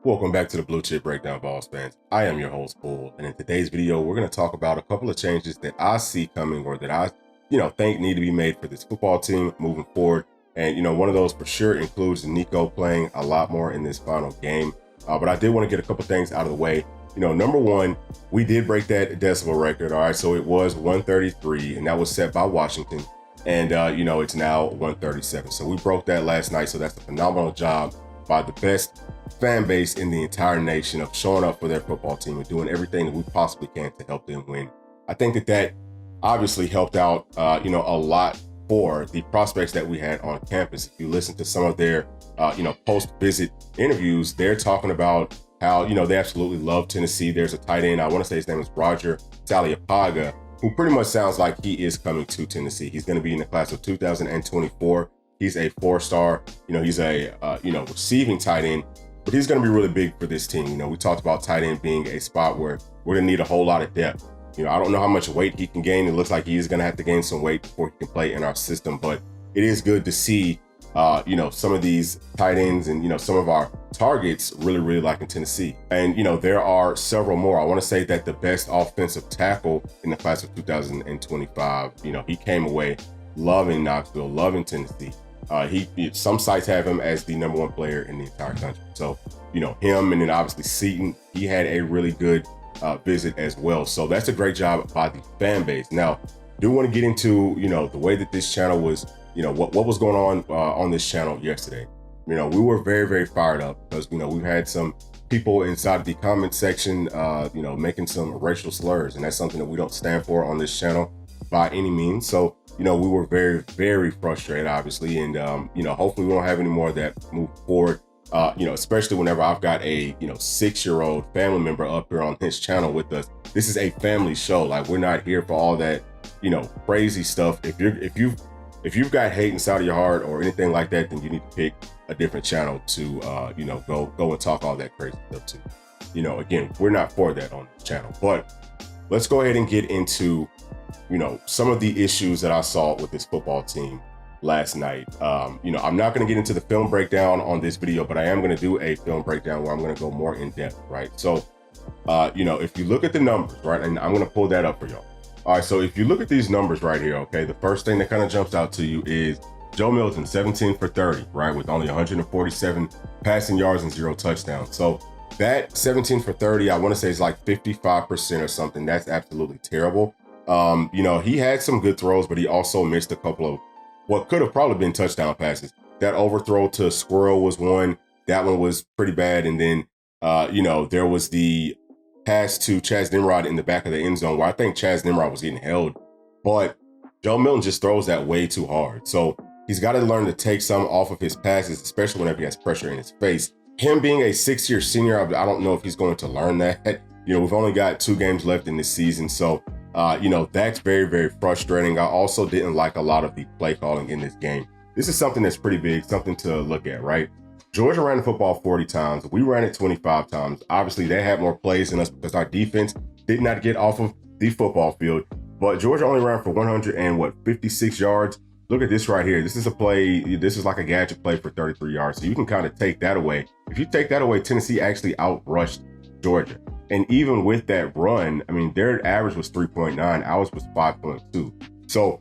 Welcome back to the Blue Chip Breakdown, Vols fans. I am your host, Bull, and in today's video, we're going to talk about a couple of changes that I see coming or that I, think need to be made for this football team moving forward. And, one of those for sure includes Nico playing a lot more in this final game. But I did want to get a couple things out of the way. Number one, we did break that decibel record. All right, so it was 133, and that was set by Washington. And, it's now 137. So we broke that last night. So that's a phenomenal job by the best fan base in the entire nation of showing up for their football team and doing everything that we possibly can to help them win. I think that obviously helped out, a lot for the prospects that we had on campus. If you listen to some of their, post-visit interviews, they're talking about how, they absolutely love Tennessee. There's a tight end, I want to say his name is Roger Taliapaga, who pretty much sounds like he is coming to Tennessee. He's going to be in the class of 2024. He's a 4-star, he's a, receiving tight end, but he's going to be really big for this team. We talked about tight end being a spot where we're going to need a whole lot of depth. I don't know how much weight he can gain. It looks like he is going to have to gain some weight before he can play in our system, but it is good to see, some of these tight ends and, some of our targets really liking Tennessee. And, there are several more. I want to say that the best offensive tackle in the class of 2025, he came away loving Knoxville, loving Tennessee. Some sites have him as the number one player in the entire country. So, him and then obviously Seaton, he had a really good visit as well. So that's a great job by the fan base. Now, do want to get into, the way that this channel was, what was going on this channel yesterday. We were very fired up because, we've had some people inside the comment section, making some racial slurs, and that's something that we don't stand for on this channel by any means. So, we were very frustrated, obviously. And, hopefully we don't have any more of that move forward, especially whenever I've got a, 6-year-old family member up here on this channel with us. This is a family show. Like, we're not here for all that, crazy stuff. If you've got hate inside of your heart or anything like that, then you need to pick a different channel to, go and talk all that crazy stuff to. Again, we're not for that on this channel, but let's go ahead and get into, some of the issues that I saw with this football team last night. I'm not going to get into the film breakdown on this video, but I am going to do a film breakdown where I'm going to go more in depth, right? So, if you look at the numbers, right, and I'm going to pull that up for y'all. All right, so if you look at these numbers right here, okay, the first thing that kind of jumps out to you is Joe Milton, 17 for 30, right, with only 147 passing yards and 0 touchdowns. So that 17 for 30, I want to say is like 55% or something. That's absolutely terrible. He had some good throws, but he also missed a couple of what could have probably been touchdown passes. That overthrow to Squirrel was one. That one was pretty bad. And then, there was the pass to Chaz Nimrod in the back of the end zone where I think Chaz Nimrod was getting held, but Joe Milton just throws that way too hard. So he's got to learn to take some off of his passes, especially whenever he has pressure in his face. Him being a 6-year senior, I don't know if he's going to learn that. We've only got 2 games left in this season. So, that's very frustrating. I also didn't like a lot of the play calling in this game. This is something that's pretty big, something to look at, right? Georgia ran the football 40 times. We ran it 25 times. Obviously, they had more plays than us because our defense did not get off of the football field. But Georgia only ran for 56 yards. Look at this right here. This is a play. This is like a gadget play for 33 yards. So you can kind of take that away. If you take that away, Tennessee actually outrushed Georgia. And even with that run, I mean, their average was 3.9. Ours was 5.2. So,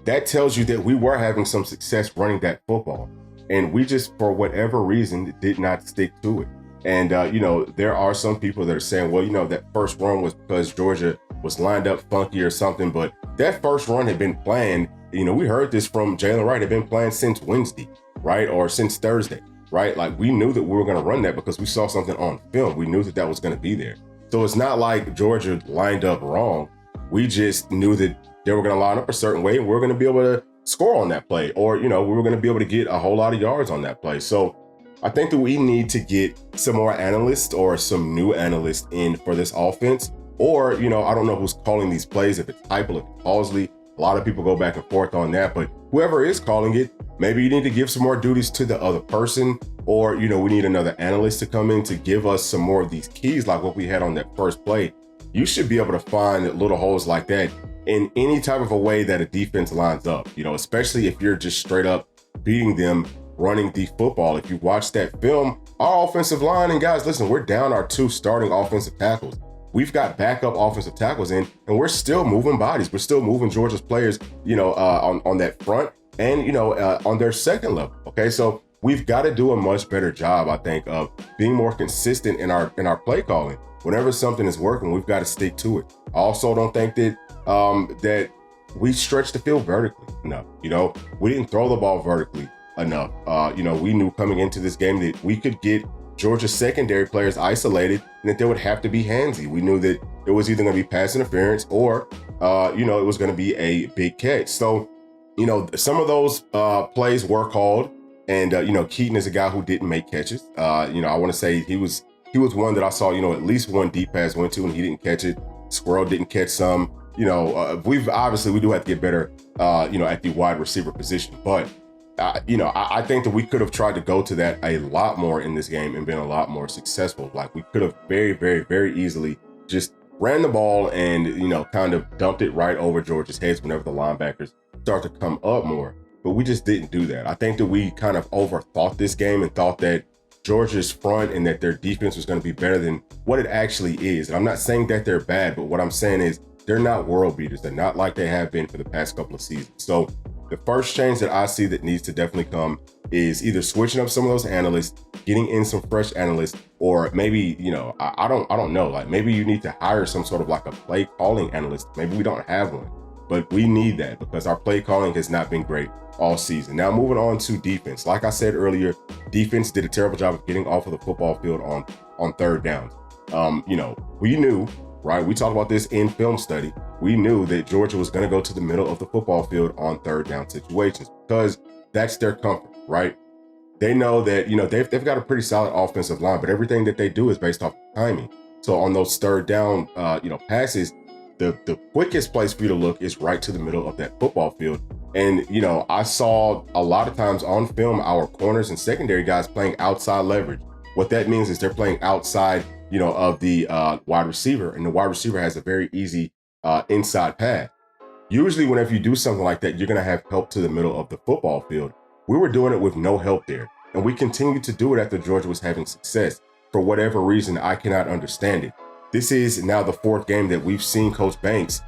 that tells you that we were having some success running that football. And we just, for whatever reason, did not stick to it. And, there are some people that are saying, well, that first run was because Georgia was lined up funky or something. But that first run had been planned. We heard this from Jalen Wright, had been planned since Wednesday, right? Or since Thursday, right? Like, we knew that we were going to run that because we saw something on film. We knew that that was going to be there. So it's not like Georgia lined up wrong. We just knew that they were going to line up a certain way and we were going to be able to score on that play, or, we were going to be able to get a whole lot of yards on that play. So I think that we need to get some more analysts or some new analysts in for this offense. Or, I don't know who's calling these plays, if it's Heupel, if it's Halsley. A lot of people go back and forth on that, but whoever is calling it, maybe you need to give some more duties to the other person, or, we need another analyst to come in to give us some more of these keys like what we had on that first play. You should be able to find little holes like that in any type of a way that a defense lines up, especially if you're just straight up beating them running the football. If you watch that film, our offensive line, and guys, listen, we're down our 2 starting offensive tackles. We've got backup offensive tackles in, and we're still moving bodies. We're still moving Georgia's players, on that front and, on their second level. Okay, so we've got to do a much better job, I think, of being more consistent in our play calling. Whenever something is working, we've got to stick to it. I also don't think that that we stretched the field vertically enough. We didn't throw the ball vertically enough. We knew coming into this game that we could get Georgia's secondary players isolated and that there would have to be handsy. We knew that it was either going to be pass interference or, it was going to be a big catch. So, some of those plays were called, and, Keaton is a guy who didn't make catches. I want to say he was one that I saw, at least one deep pass went to and he didn't catch it. Squirrel didn't catch some. We do have to get better, at the wide receiver position, but I think that we could have tried to go to that a lot more in this game and been a lot more successful. Like, we could have very, very, very easily just ran the ball and, kind of dumped it right over Georgia's heads whenever the linebackers start to come up more. But we just didn't do that. I think that we kind of overthought this game and thought that Georgia's front and that their defense was going to be better than what it actually is. And I'm not saying that they're bad, but what I'm saying is they're not world beaters. They're not like they have been for the past couple of seasons. So the first change that I see that needs to definitely come is either switching up some of those analysts, getting in some fresh analysts, or maybe, I don't know, like maybe you need to hire some sort of like a play calling analyst. Maybe we don't have one, but we need that because our play calling has not been great all season. Now, moving on to defense. Like I said earlier, defense did a terrible job of getting off of the football field on third downs. We knew, right? We talked about this in film study. We knew that Georgia was going to go to the middle of the football field on third down situations because that's their comfort, right? They know that, they've got a pretty solid offensive line, but everything that they do is based off timing. So on those third down, passes, the quickest place for you to look is right to the middle of that football field. And, I saw a lot of times on film, our corners and secondary guys playing outside leverage. What that means is they're playing outside, of the wide receiver, and the wide receiver has a very easy inside path. Usually whenever you do something like that, you're going to have help to the middle of the football field. We were doing it with no help there, and we continued to do it after Georgia was having success. For whatever reason, I cannot understand it. This is now the 4th game that we've seen Coach Banks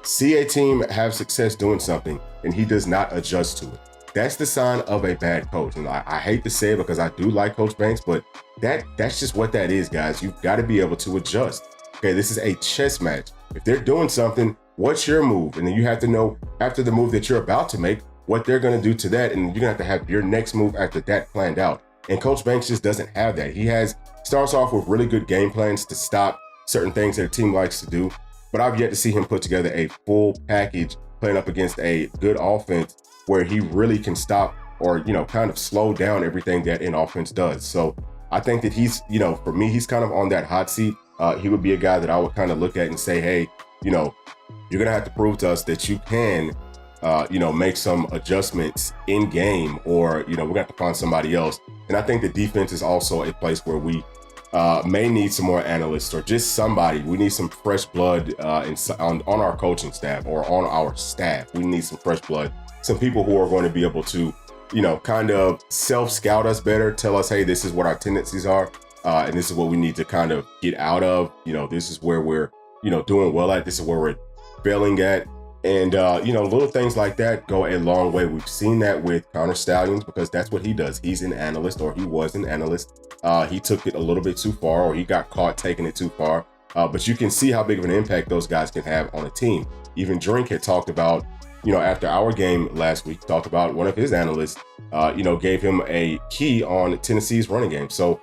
see a team have success doing something, and he does not adjust to it. That's the sign of a bad coach. And I hate to say it because I do like Coach Banks, but that's just what that is, guys. You've got to be able to adjust. Okay, this is a chess match. If they're doing something, what's your move? And then you have to know after the move that you're about to make, what they're going to do to that. And you're going to have your next move after that planned out. And Coach Banks just doesn't have that. He starts off with really good game plans to stop certain things that a team likes to do. But I've yet to see him put together a full package playing up against a good offense where he really can stop or, kind of slow down everything that an offense does. So I think that he's, for me, he's kind of on that hot seat. He would be a guy that I would kind of look at and say, hey, you're going to have to prove to us that you can, make some adjustments in game, or, we're going to have to find somebody else. And I think the defense is also a place where we may need some more analysts or just somebody. We need some fresh blood on our coaching staff or on our staff. We need some fresh blood, some people who are going to be able to, kind of self-scout us better, tell us, hey, this is what our tendencies are, and this is what we need to kind of get out of. This is where we're, doing well at. This is where we're failing at. And, little things like that go a long way. We've seen that with Connor Stallions because that's what he does. He's an analyst, or he was an analyst. He took it a little bit too far, or he got caught taking it too far. But you can see how big of an impact those guys can have on a team. Even Drink had talked about, after our game last week, talked about one of his analysts, gave him a key on Tennessee's running game. So,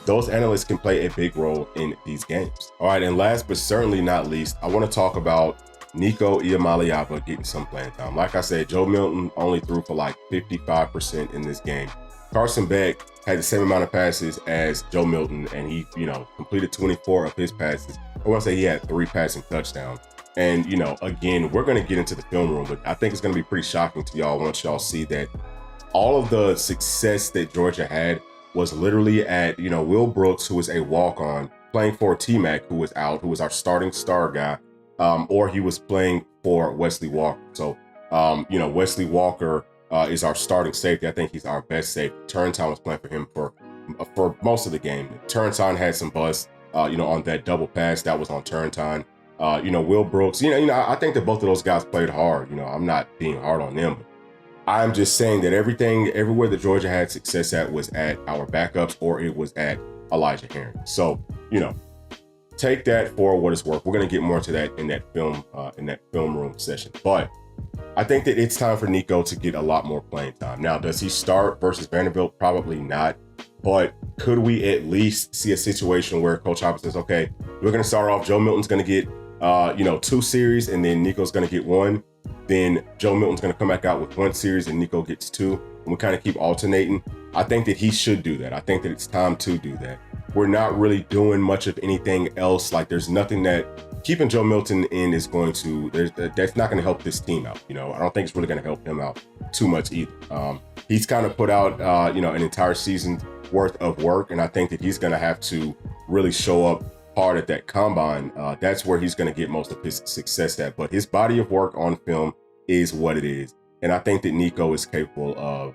those analysts can play a big role in these games. All right, and last but certainly not least, I want to talk about Nico Iamaleava getting some playing time. Like I said, Joe Milton only threw for like 55% in this game. Carson Beck had the same amount of passes as Joe Milton, and he, completed 24 of his passes. I want to say he had 3 passing touchdowns. And, again, we're going to get into the film room, but I think it's going to be pretty shocking to y'all once y'all see that all of the success that Georgia had was literally at, Will Brooks, who was a walk-on, playing for T-Mac, who was out, who was our starting star guy, or he was playing for Wesley Walker. So, Wesley Walker is our starting safety. I think he's our best safety. Turntime was playing for him for for most of the game. Turntine had some busts, on that double pass that was on Turntine. Will Brooks, I think that both of those guys played hard. I'm not being hard on them. I'm just saying that everywhere that Georgia had success at was at our backups or it was at Elijah Herring. So, take that for what it's worth. We're going to get more to that in that film room session. But I think that it's time for Nico to get a lot more playing time. Now, does he start versus Vanderbilt? Probably not. But could we at least see a situation where Coach Heupel says, okay, we're going to start off, Joe Milton's going to get, 2 series, and then Nico's going to get 1. Then Joe Milton's going to come back out with 1 series and Nico gets 2. And we kind of keep alternating. I think that he should do that. I think that it's time to do that. We're not really doing much of anything else. Like, there's nothing that keeping Joe Milton in is going to, that's not going to help this team out. I don't think it's really going to help him out too much either. He's kind of put out, an entire season's worth of work. And I think that he's going to have to really show up hard at that combine. That's where he's going to get most of his success at. But his body of work on film is what it is. And I think that Nico is capable of,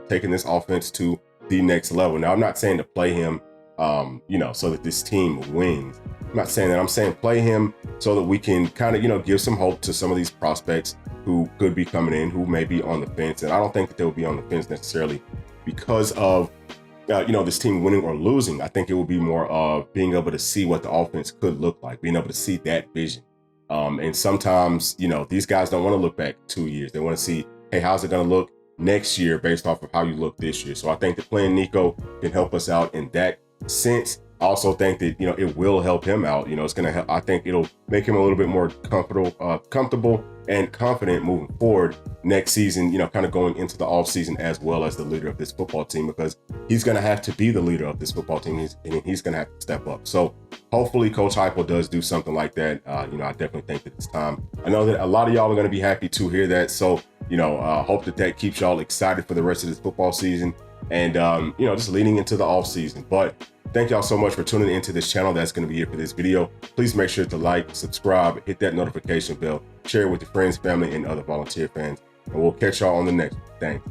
taking this offense to the next level. Now, I'm not saying to play him, so that this team wins. I'm not saying that. I'm saying play him so that we can kind of, give some hope to some of these prospects who could be coming in, who may be on the fence. And I don't think that they'll be on the fence necessarily because of, this team winning or losing. I think it will be more of being able to see what the offense could look like, being able to see that vision. And sometimes, these guys don't want to look back 2 years. They want to see, hey, how's it going to look next year based off of how you look this year? So I think that playing Nico can help us out in that sense. I also think that, it will help him out. It's going to help. I think it'll make him a little bit more comfortable and confident moving forward next season, kind of going into the off season as well as the leader of this football team, because he's going to have to be the leader of this football team. He's going to have to step up. So hopefully Coach Heupel does do something like that. I definitely think that it's time. I know that a lot of y'all are going to be happy to hear that. So, hope that keeps y'all excited for the rest of this football season and, just leading into the off season. But thank y'all so much for tuning into this channel. That's going to be it for this video. Please make sure to like, subscribe, hit that notification bell, share it with your friends, family, and other volunteer fans. And we'll catch y'all on the next one. Thanks.